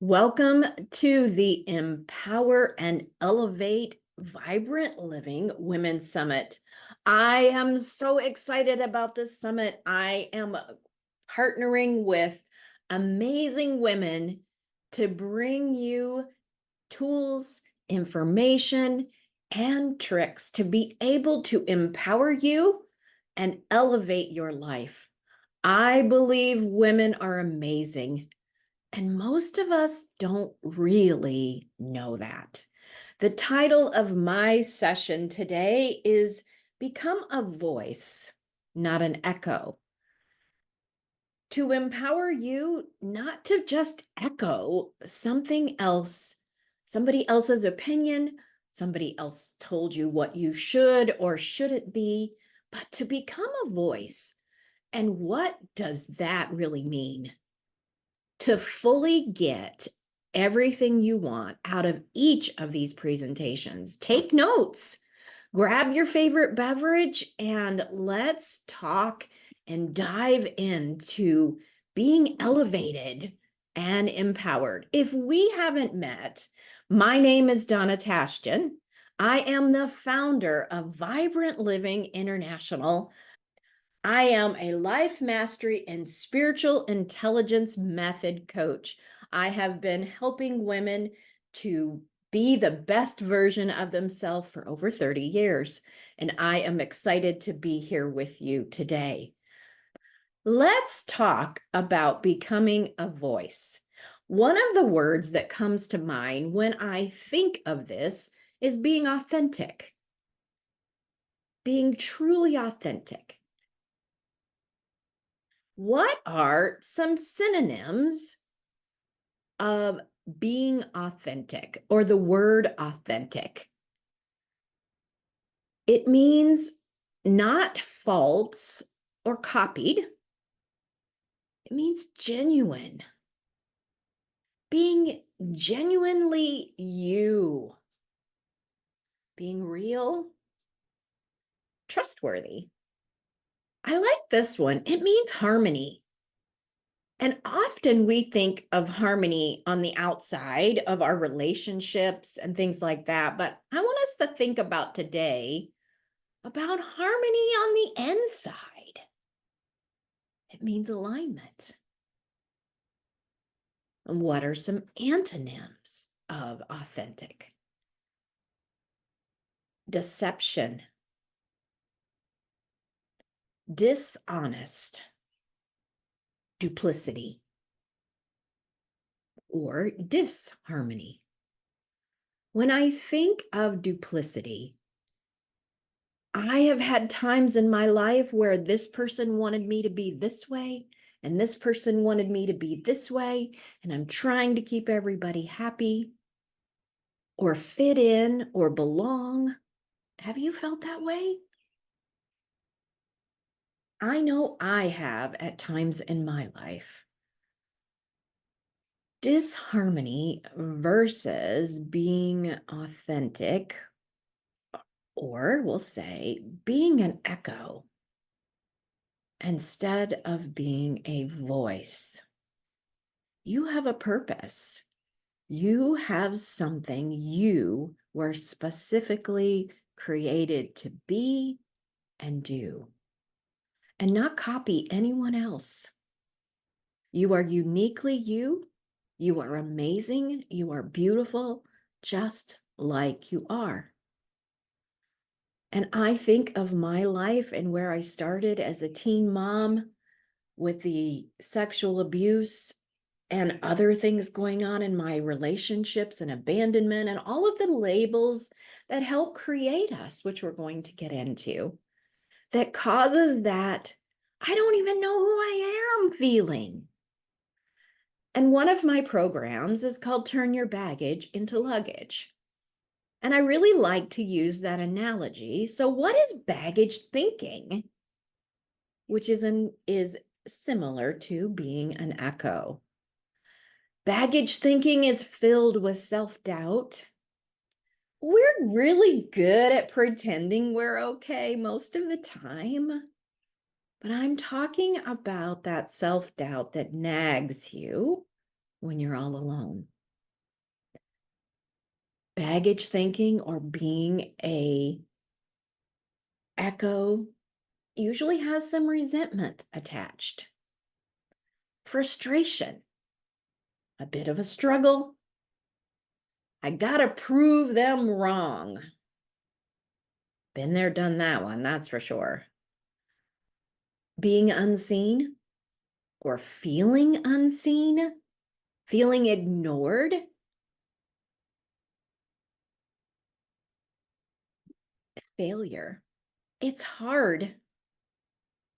Welcome to the Empower and Elevate Vibrant Living Women's Summit. I am so excited about this summit. I am partnering with amazing women to bring you tools, information, and tricks to be able to empower you and elevate your life. I believe women are amazing. And most of us don't really know that. The title of my session today is Become a Voice, Not an Echo. To empower you not to just echo something else, somebody else's opinion, somebody else told you what you should or shouldn't be, but to become a voice. And what does that really mean? To fully get everything you want out of each of these presentations, take notes, grab your favorite beverage, and let's talk and dive into being elevated and empowered. If we haven't met, my name is Donna. I am the founder of Vibrant Living International. I am a life mastery and spiritual intelligence method coach. I have been helping women to be the best version of themselves for over 30 years, and I am excited to be here with you today. Let's talk about becoming a voice. One of the words that comes to mind when I think of this is being authentic, being truly authentic. What are some synonyms of being authentic or the word authentic? It means not false or copied. It means genuine, being genuinely you, being real, trustworthy. I like this one. It means harmony. And often we think of harmony on the outside of our relationships and things like that. But I want us to think about today about harmony on the inside. It means alignment. And what are some antonyms of authentic? Deception, dishonest, duplicity, or disharmony. When I think of duplicity, I have had times in my life where this person wanted me to be this way, and this person wanted me to be this way, and I'm trying to keep everybody happy or fit in or belong. Have you felt that way? I know I have at times in my life. Disharmony versus being authentic, or we'll say being an echo instead of being a voice. You have a purpose. You have something you were specifically created to be and do, and not copy anyone else. You are uniquely you. You are amazing. You are beautiful, just like you are. And I think of my life and where I started as a teen mom with the sexual abuse and other things going on in my relationships and abandonment and all of the labels that help create us, which we're going to get into, that causes that I don't even know who I am feeling. And one of my programs is called Turn Your Baggage into Luggage. And I really like to use that analogy. So what is baggage thinking? Which is similar to being an echo. Baggage thinking is filled with self-doubt. We're really good at pretending we're okay most of the time. But I'm talking about that self-doubt that nags you when you're all alone. Baggage thinking or being a echo usually has some resentment attached, frustration, a bit of a struggle. I gotta prove them wrong. Been there, done that one, that's for sure. Being unseen or feeling unseen, feeling ignored. Failure. It's hard.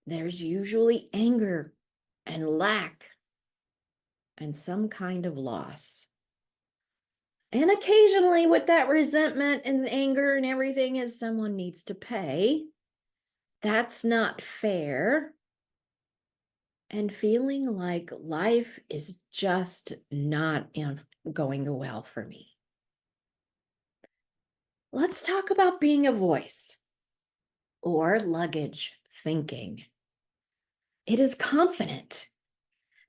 There's usually anger and lack and some kind of loss. And occasionally, with that resentment and anger and everything, is someone needs to pay. That's not fair. And feeling like life is just not going well for me. Let's talk about being a voice or luggage thinking. It is confident.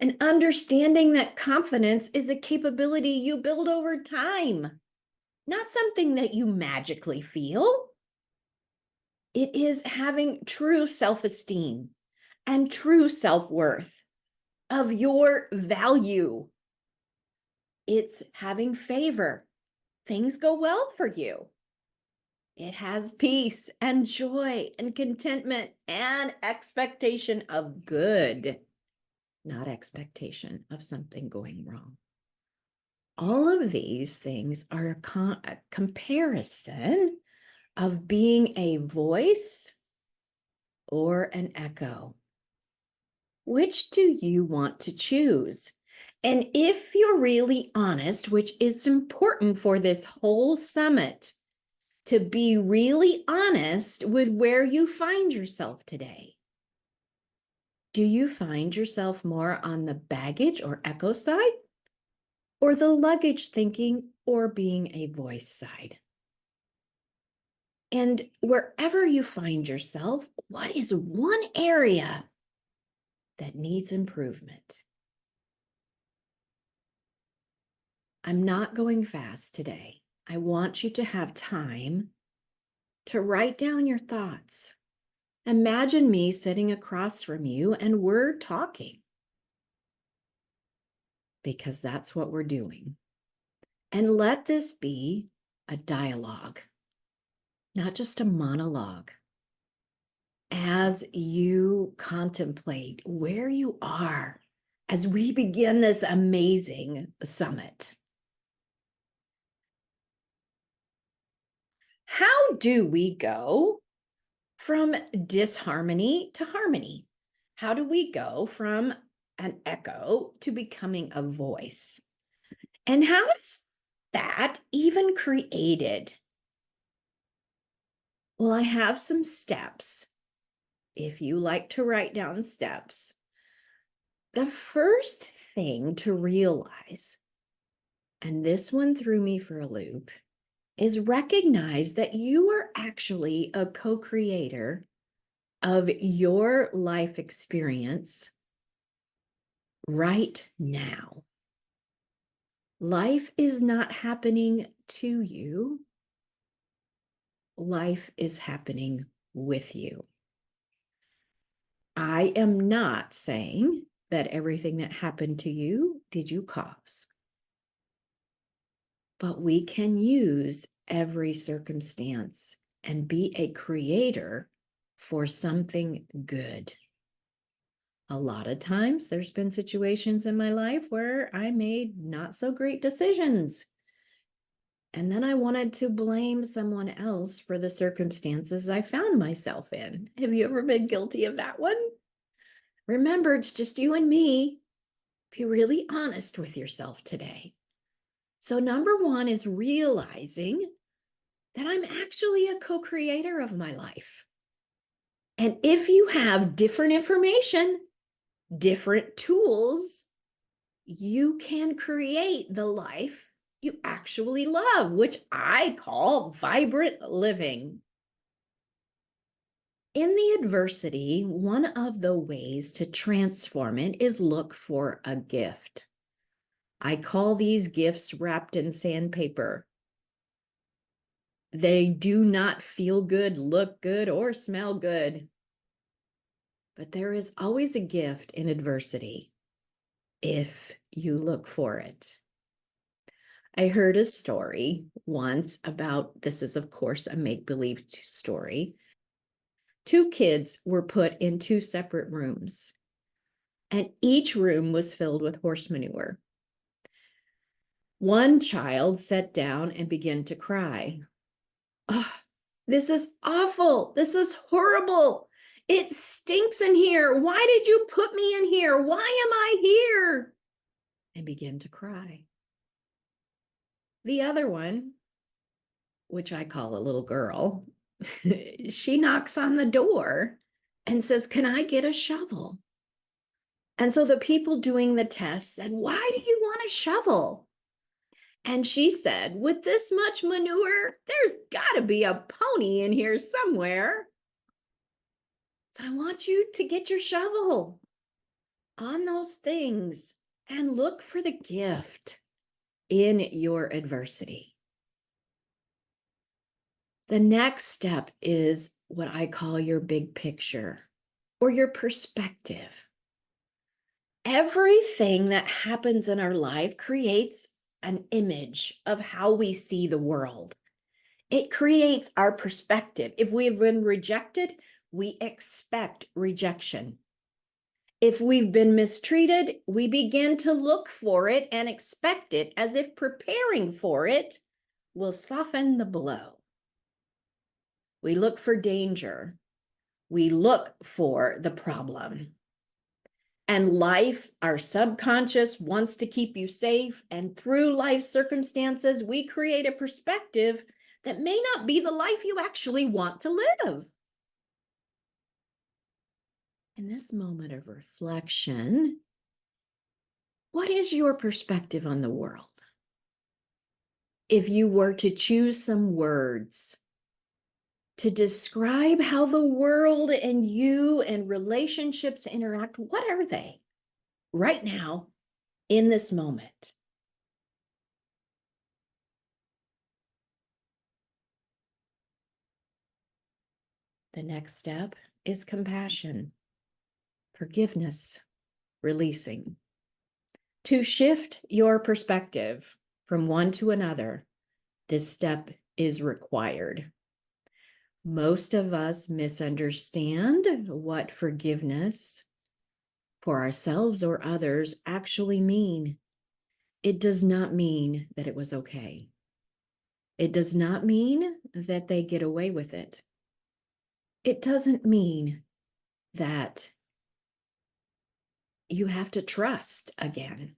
And understanding that confidence is a capability you build over time, not something that you magically feel. It is having true self-esteem and true self-worth of your value. It's having favor. Things go well for you. It has peace and joy and contentment and expectation of good, not expectation of something going wrong. All of these things are a comparison of being a voice or an echo. Which do you want to choose? And if you're really honest, which is important for this whole summit, to be really honest with where you find yourself today. Do you find yourself more on the baggage or echo side, or the luggage thinking or being a voice side? And wherever you find yourself, what is one area that needs improvement? I'm not going fast today. I want you to have time to write down your thoughts. Imagine me sitting across from you and we're talking, because that's what we're doing. And let this be a dialogue, not just a monologue. As you contemplate where you are as we begin this amazing summit. How do we go from disharmony to harmony? How do we go from an echo to becoming a voice? And how is that even created? Well, I have some steps. If you like to write down steps, the first thing to realize, and this one threw me for a loop, is recognize that you are actually a co-creator of your life experience right now. Life is not happening to you. Life is happening with you. I am not saying that everything that happened to you did you cause. But we can use every circumstance and be a creator for something good. A lot of times there's been situations in my life where I made not so great decisions. And then I wanted to blame someone else for the circumstances I found myself in. Have you ever been guilty of that one? Remember, it's just you and me. Be really honest with yourself today. So number one is realizing that I'm actually a co-creator of my life. And if you have different information, different tools, you can create the life you actually love, which I call vibrant living. In the adversity, one of the ways to transform it is look for a gift. I call these gifts wrapped in sandpaper. They do not feel good, look good, or smell good. But there is always a gift in adversity if you look for it. I heard a story once about this is, of course, a make believe story. Two kids were put in two separate rooms, and each room was filled with horse manure. One child sat down and began to cry. Oh, this is awful. This is horrible. It stinks in here. Why did you put me in here? Why am I here? And began to cry. The other one, which I call a little girl, she knocks on the door and says, "Can I get a shovel?" And so the people doing the test said, "Why do you want a shovel?" And she said, "With this much manure, there's got to be a pony in here somewhere. So I want you to get your shovel on those things and look for the gift in your adversity." The next step is what I call your big picture or your perspective. Everything that happens in our life creates an image of how we see the world. It creates our perspective. If we have been rejected, we expect rejection. If we've been mistreated, we begin to look for it and expect it as if preparing for it will soften the blow. We look for danger. We look for the problem. And life, our subconscious wants to keep you safe. And through life circumstances, we create a perspective that may not be the life you actually want to live. In this moment of reflection, what is your perspective on the world? If you were to choose some words to describe how the world and you and relationships interact, what are they right now in this moment? The next step is compassion, forgiveness, releasing. To shift your perspective from one to another, this step is required. Most of us misunderstand what forgiveness for ourselves or others actually mean. It does not mean that it was okay. It does not mean that they get away with it. It doesn't mean that you have to trust again,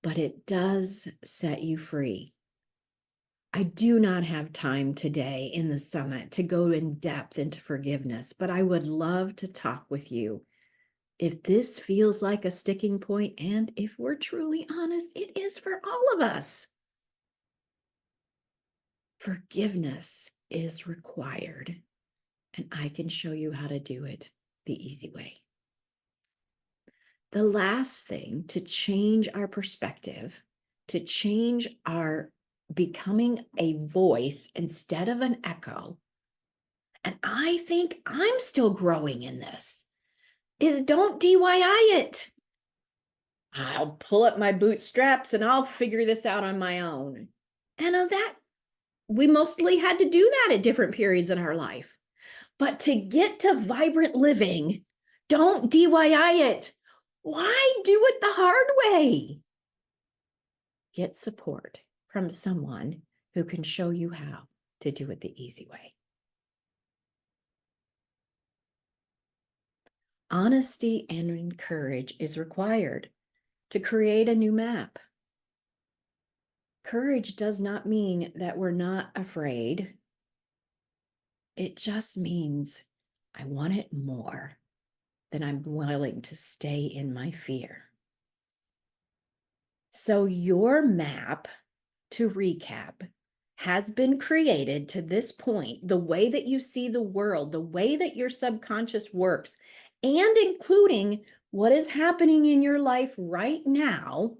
but it does set you free. I do not have time today in the summit to go in depth into forgiveness, but I would love to talk with you. If this feels like a sticking point, and if we're truly honest, it is for all of us. Forgiveness is required, and I can show you how to do it the easy way. The last thing to change our perspective, to change our becoming a voice instead of an echo, and I think I'm still growing in this, is don't DIY it. I'll pull up my bootstraps and I'll figure this out on my own. And on that, we mostly had to do that at different periods in our life. But to get to vibrant living, don't DIY it. Why do it the hard way? Get support from someone who can show you how to do it the easy way. Honesty and courage is required to create a new map. Courage does not mean that we're not afraid. It just means I want it more than I'm willing to stay in my fear. So your map, to recap, has been created to this point, the way that you see the world, the way that your subconscious works, and including what is happening in your life right now,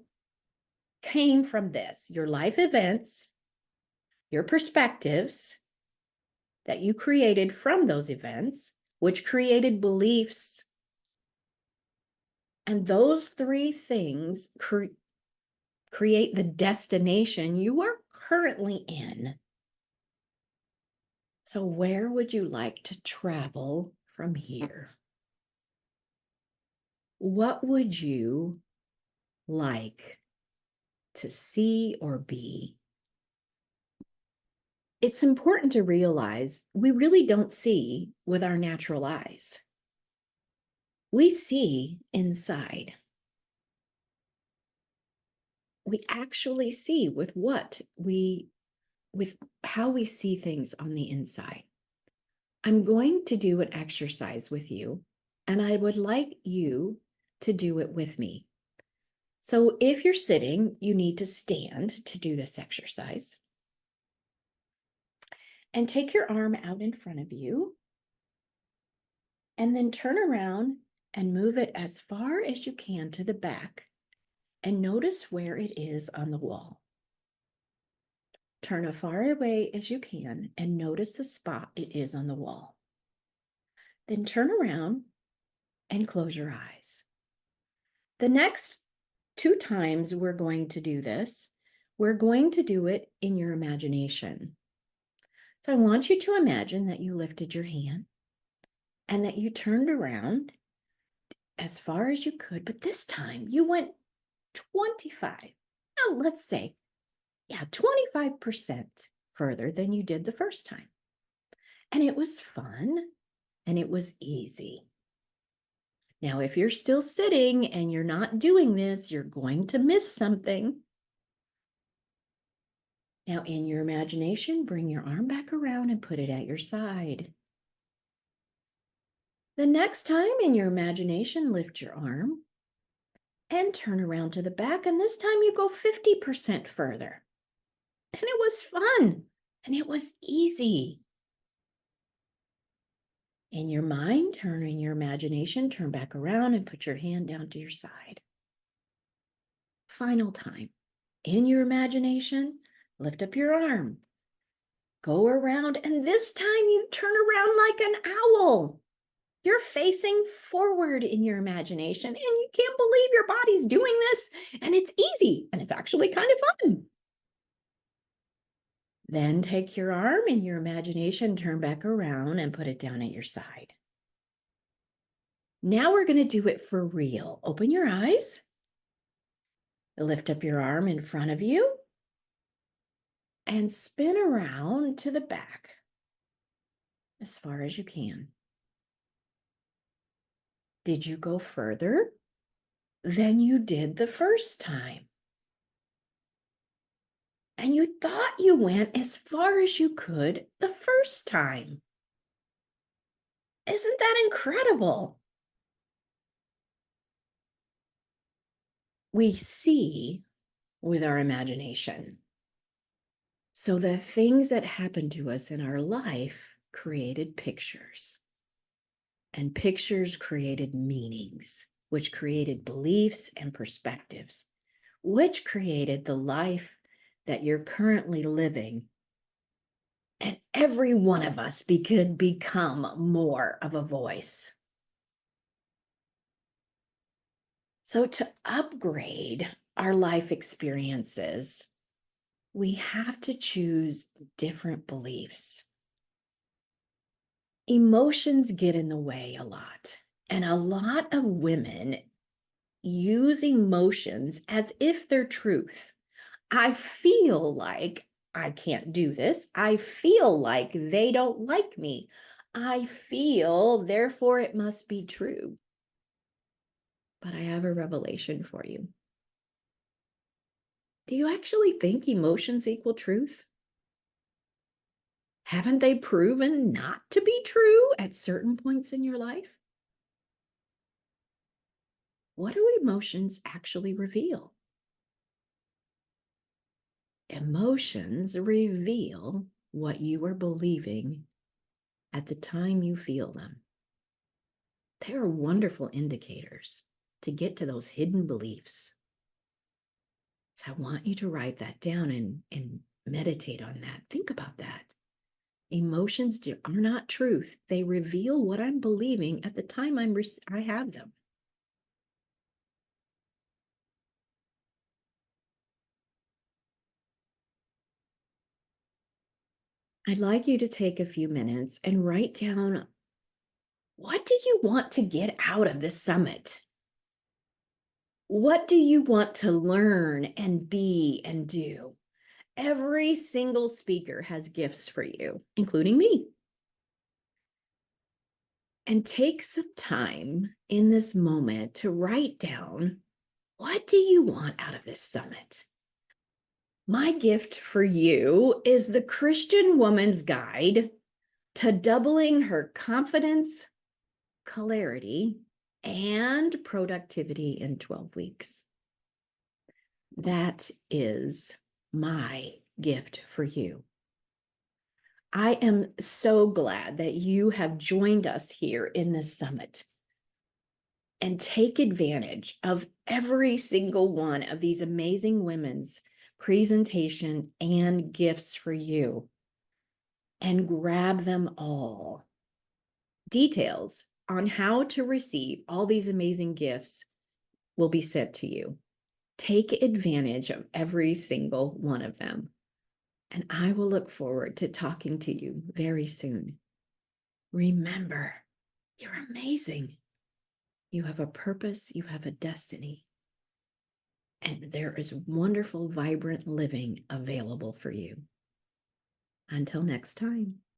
came from this, your life events, your perspectives that you created from those events, which created beliefs. And those three things create the destination you are currently in. So, where would you like to travel from here? What would you like to see or be? It's important to realize we really don't see with our natural eyes. We see inside. We actually see with how we see things on the inside. I'm going to do an exercise with you, and I would like you to do it with me. So if you're sitting, you need to stand to do this exercise. And take your arm out in front of you, and then turn around and move it as far as you can to the back, and notice where it is on the wall. Turn as far away as you can and notice the spot it is on the wall. Then turn around and close your eyes. The next 2 times we're going to do this, we're going to do it in your imagination. So I want you to imagine that you lifted your hand and that you turned around as far as you could, but this time you went 25, now let's say, 25% further than you did the first time. And it was fun and it was easy. Now, if you're still sitting and you're not doing this, you're going to miss something. Now, in your imagination, bring your arm back around and put it at your side. The next time in your imagination, lift your arm and turn around to the back. And this time you go 50% further. And it was fun and it was easy. In your mind, turn in your imagination, turn back around and put your hand down to your side. Final time. In your imagination, lift up your arm. Go around, and this time you turn around like an owl. You're facing forward in your imagination, and you can't believe your body's doing this, and it's easy, and it's actually kind of fun. Then take your arm in your imagination, turn back around, and put it down at your side. Now we're going to do it for real. Open your eyes. Lift up your arm in front of you and spin around to the back as far as you can. Did you go further than you did the first time? And you thought you went as far as you could the first time. Isn't that incredible? We see with our imagination. So the things that happened to us in our life created pictures. And pictures created meanings, which created beliefs and perspectives, which created the life that you're currently living. And every one of us could become more of a voice. So to upgrade our life experiences, we have to choose different beliefs. Emotions get in the way a lot, and a lot of women use emotions as if they're truth. I feel like I can't do this. I feel like they don't like me. I feel, therefore, it must be true. But I have a revelation for you. Do you actually think emotions equal truth? Haven't they proven not to be true at certain points in your life? What do emotions actually reveal? Emotions reveal what you are believing at the time you feel them. They are wonderful indicators to get to those hidden beliefs. So I want you to write that down and Meditate on that. Think about that. Emotions are not truth. They reveal what I'm believing at the time I have them. I'd like you to take a few minutes and write down, what do you want to get out of this summit? What do you want to learn and be and do? Every single speaker has gifts for you, including me. And take some time in this moment to write down, what do you want out of this summit? My gift for you is the Christian Woman's Guide to Doubling Her Confidence, Clarity, and Productivity in 12 weeks. That is my gift for you. I am so glad that you have joined us here in this summit, and take advantage of every single one of these amazing women's presentation and gifts for you, and grab them all. Details on how to receive all these amazing gifts will be sent to you. Take advantage of every single one of them. And I will look forward to talking to you very soon. Remember, you're amazing. You have a purpose, you have a destiny, and there is wonderful, vibrant living available for you. Until next time.